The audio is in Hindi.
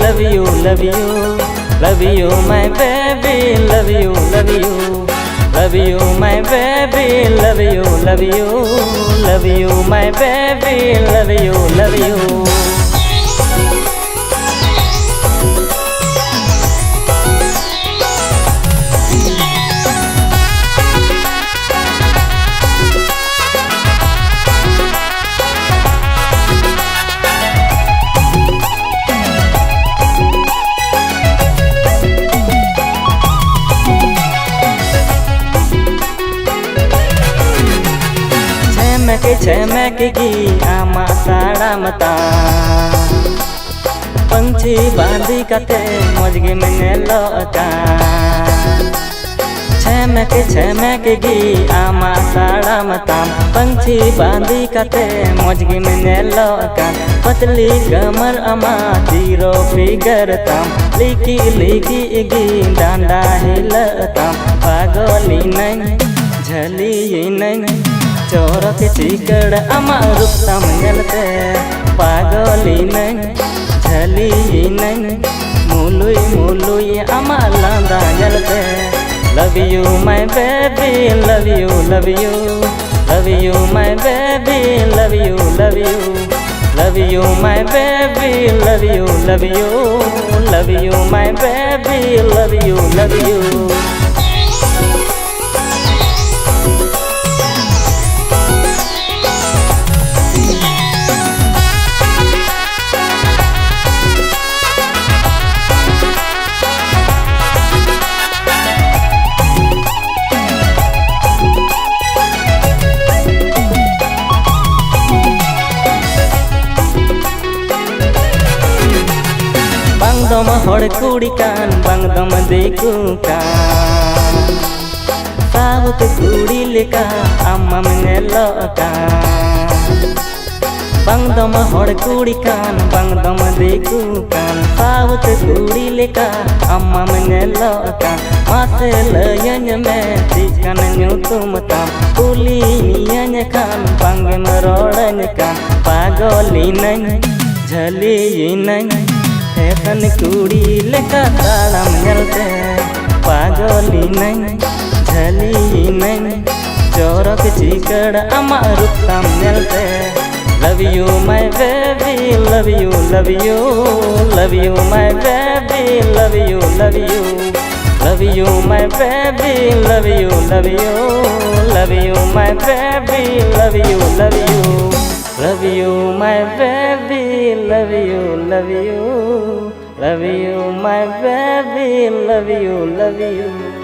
love you, love you, love you, my baby, love you, love you, love you, my baby, love you, love you, love you, my baby, love you, love you. छमकेगी आमा साड़ा मता पंछी बांधी कते मजगे में लौटा छमकेगी आमा साड़ा मता पंछी बांधी कते मजगे में लौटा पतली कमर अमा जीरो फिगर तम लिकी लिकी इगी डांडा हिलता पागली नहीं झली नहीं चोरक चिकड़ अमा रुपता मंगलते पागली नहीं झली नहीं मुलुई मुलुई अमा लांदा जलते love you my baby love you love you love you my baby love you love you love you my baby love you love you love you my baby love you love you. Bangdom hor kuri kan bangdom deku kan Sawut kuri leka amma menelo kan Bangdom hor kuri kan bangdom deku kan Sawut kuri leka amma menelo kan Mase layanya me tikan nyutum tam Kuli nianya kan bangge merolanya kan Pagoli nai jali nai fashion कुड़ी लेका ताड़म जलते पागली नहीं झली नहीं चोरक चिकड़ अमा रुपतम जलते love you my baby love you love you love you my baby love you love you love you my baby love you love you love you my baby love you love you love you my baby love you love you love you my baby love you love you